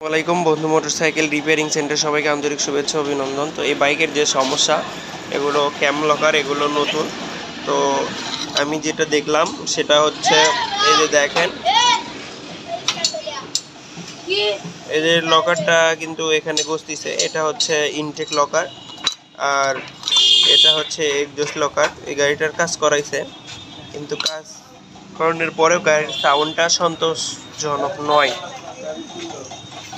আসসালামাইকুম বন্ধু, motorcycle repairing centre সবাইকে আন্তরিক শুভেচ্ছা অভিনন্দন। তো এই বাইকের যে সমস্যা, এগুলো ক্যাম লকার, এগুলো নতুন। তো আমি যেটা দেখলাম সেটা হচ্ছে এই যে দেখেন, এই যে লকারটা কিন্তু এখানে গস্তিছে। এটা হচ্ছে ইনটেক লকার, আর এটা হচ্ছে এক্সজস্ট লকার। এই গাড়িটার কাজ করাইছে, কিন্তু কাজ করানোর পরেও গাড়ির সাউন্ডটা সন্তোষজনক নয়।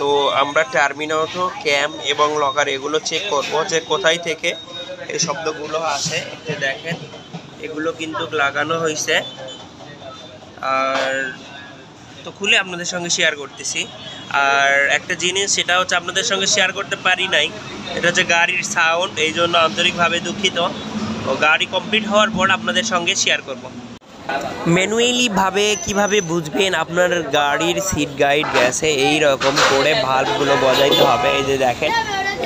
তো আমরা টার্মিনাল ক্যাম এবং লকার এগুলো চেক করব যে কোথায় থেকে এই শব্দগুলো আসে। যে দেখেন, এগুলো কিন্তু লাগানো হয়েছে, আর তো খুলে আপনাদের সঙ্গে শেয়ার করতেছি। আর একটা জিনিস, সেটা হচ্ছে আপনাদের সঙ্গে শেয়ার করতে পারি নাই, এটা হচ্ছে গাড়ির সাউন্ড। এই জন্য আন্তরিকভাবে দুঃখিত। ও গাড়ি কমপ্লিট হওয়ার পর আপনাদের সঙ্গে শেয়ার করব। ম্যানুয়ালি ভাবে কিভাবে বুঝবেন আপনার গাড়ির সিট গাইড গেছে, এই রকম করে ভাল্বগুলো গজাইতে হবে। এই যে দেখেন,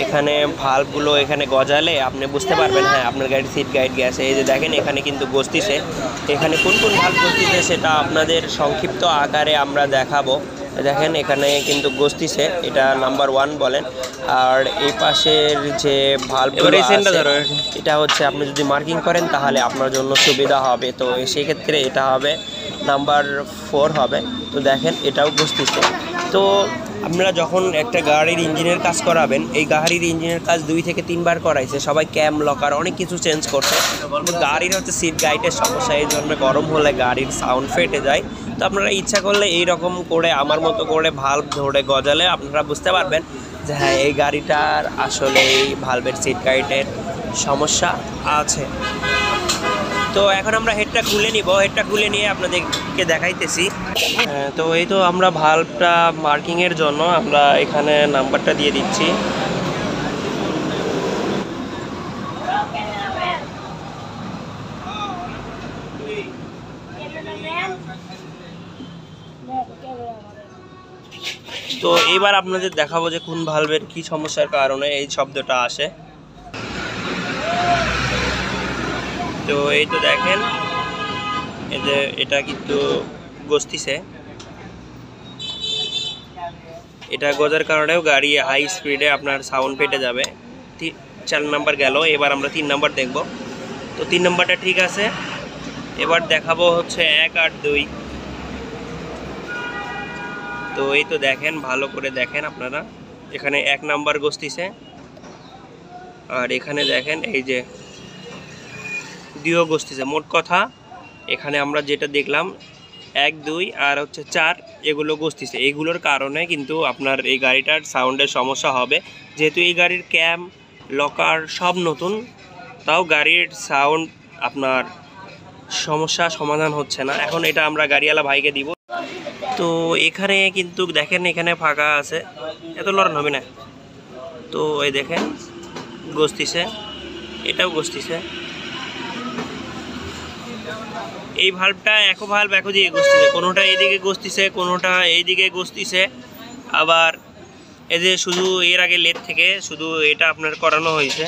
এখানে ভাল্বগুলো এখানে গজালে আপনি বুঝতে পারবেন হ্যাঁ আপনার গাড়ির সিট গাইড গেছে। এই যে দেখেন, এখানে কিন্তু গস্তিছে। এখানে কোন কোন ভাল্ব গস্তিছে সেটা আপনাদের সংক্ষিপ্ত আকারে আমরা দেখাবো। দেখেন, এখানে কিন্তু গস্তিছে, এটা নাম্বার 1 বলেন। আর এই পাশের যে ভাল্বগুলো আছে, এটা হচ্ছে আপনি যদি মার্কিং করেন তাহলে আপনার জন্য সুবিধা হবে। তো সেই ক্ষেত্রে এটা হবে নাম্বার 4 হবে। তো দেখেন, এটাও গস্তিছে। তো আপনারা যখন একটা গাড়ির ইঞ্জিনের কাজ করাবেন, এই গাড়ির ইঞ্জিনের কাজ 2 থেকে 3 বার করাইছে সবাই, ক্যাম লকার অনেক কিছু চেঞ্জ করছে। গাড়ির হচ্ছে সিট গাইডের সমস্যা, এই জন্য গরম হলে গাড়ির সাউন্ড ফেটে যায়। তো আপনারা ইচ্ছা করলে এই রকম করে আমার মতো করে ভাল্ব ধরে গজালে আপনারা বুঝতে পারবেন যে হ্যাঁ এই গাড়িটার আসলে এই ভাল্বের সিট গাইডের সমস্যা আছে। তো এখন আমরা হেডটা খুলে নিব, হেডটা খুলে নিয়ে আপনাদেরকে দেখাইতেছি। তো এই তো আমরা ভাল্বটা মার্কিংয়ের জন্য আমরা এখানে নাম্বারটা দিয়ে দিচ্ছি। তো এবার আপনাদের দেখাবো যে কোন ভালভের কি সমস্যার কারণে এই শব্দটা আসে। তো এই তো দেখেন, এই যে এটা কিন্তু গস্তিছে। এটা গজার কারণেও গাড়ি হাই স্পিডে আপনার সাউন্ড ফেটে যাবে। 4 নাম্বার গেল, এবার আমরা 3 নাম্বার দেখব। তো 3 নাম্বারটা ঠিক আছে। এবার দেখাবো হচ্ছে 1 আর 2। তো এই তো দেখেন, ভালো করে দেখেন আপনারা, এখানে 1 নাম্বার গস্তিছে, আর এখানে দেখেন এই যে 2 গস্তিছে। মোট কথা এখানে আমরা যেটা দেখলাম 1, 2 আর হচ্ছে 4, এগুলো গস্তিছে। এইগুলোর কারণে কিন্তু আপনার এই গাড়িটার সাউন্ডের সমস্যা হবে। যেহেতু এই গাড়ির ক্যাম লকার সব নতুন, তাও গাড়ির সাউন্ড আপনার সমস্যা সমাধান হচ্ছে না। এখন এটা আমরা গাড়িওয়ালা ভাইকে দিব। তো এখানে কিন্তু দেখেন, এখানে ফাঁকা আছে, এত লড়ান হবে না। তো এই দেখেন গস্তিছে, এটাও গস্তিছে। এই ভাল্বটা একো ভাল্ব একো দিকে গস্তিছে, কোনোটা এইদিকে গস্তিছে, কোনোটা এইদিকে গস্তিছে। আবার এই যে শুধু এর আগে লেদ থেকে শুধু এটা আপনার করানো হয়েছে।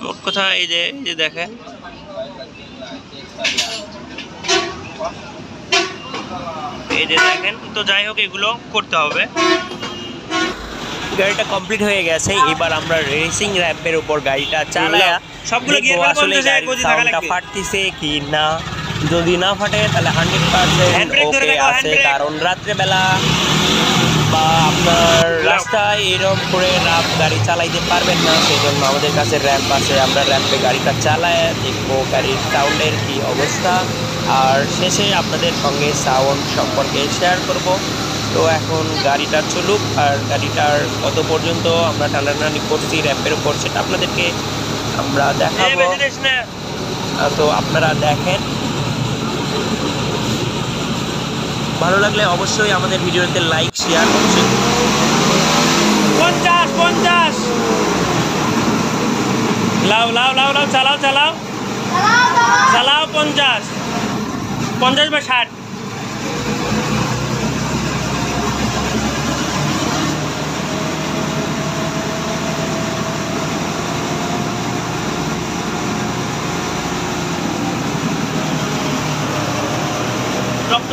মোট কথা এই যে দেখেন, এই যে দেখেন। তো যাই হোক, এগুলো করতে হবে। গাড়িটা কমপ্লিট হয়ে গেছে। এবার আমরা রেসিং র্যাম্পের উপর গাড়িটা চালায়া সবগুলো আসলে সাউন্ডটা ফাটতেছে কি না। যদি না ফাটে তাহলে 100% ওকে আছে, কারণ রাত্রেবেলা বা আপনার রাস্তায় এরকম করে গাড়ি চালাইতে পারবেন না, সেই জন্য আমাদের কাছে র্যাম্প আছে। আমরা র্যাম্পে গাড়িটা চালায় দেখবো গাড়ির সাউন্ডের কি অবস্থা, আর শেষে আপনাদের সঙ্গে সাউন্ড সম্পর্কে শেয়ার করব। তো এখন গাড়িটা চলুক, আর গাড়িটার কত পর্যন্ত আমরা টানাটানি করছি র্যাম্পের উপর সেটা আপনাদেরকে আমরা দেখাবো। তো আপনারা দেখেন, ভালো লাগলে অবশ্যই আমাদের ভিডিওতে লাইক শেয়ার করছেন। 50 লাও লাও লাও লাও, চালাও চালাও চালাও, 50 বা 60। রক্ত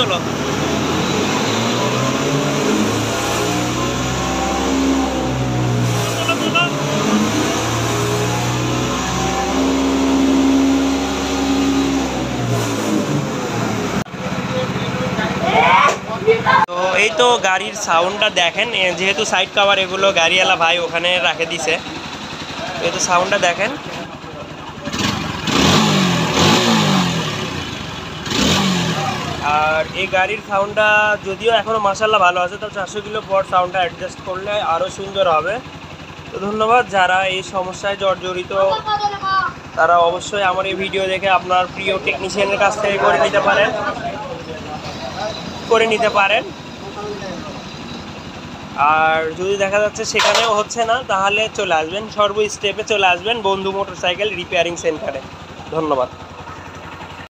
এই তো গাড়ির সাউন্ডটা দেখেন, যেহেতু সাইড কভার এগুলো গাড়িওয়ালা ভাই ওখানে রাখে দিছে, এই তো সাউন্ডটা দেখেন। আর এই গাড়ির সাউন্ডটা যদিও এখনও মাশাআল্লাহ ভালো আছে, তো 400 কিলো পর সাউন্ডটা অ্যাডজাস্ট করলে আরও সুন্দর হবে। তো ধন্যবাদ, যারা এই সমস্যায় জর্জরিত তারা অবশ্যই আমার এই ভিডিও দেখে আপনার প্রিয় টেকনিশিয়ানের কাছ থেকে করে নিতে পারেন। আর যদি দেখা যাচ্ছে সেখানেও হচ্ছে না, তাহলে চলে আসবেন, সর্ব স্টেপে চলে আসবেন বন্ধু মোটরসাইকেল রিপেয়ারিং সেন্টারে। ধন্যবাদ।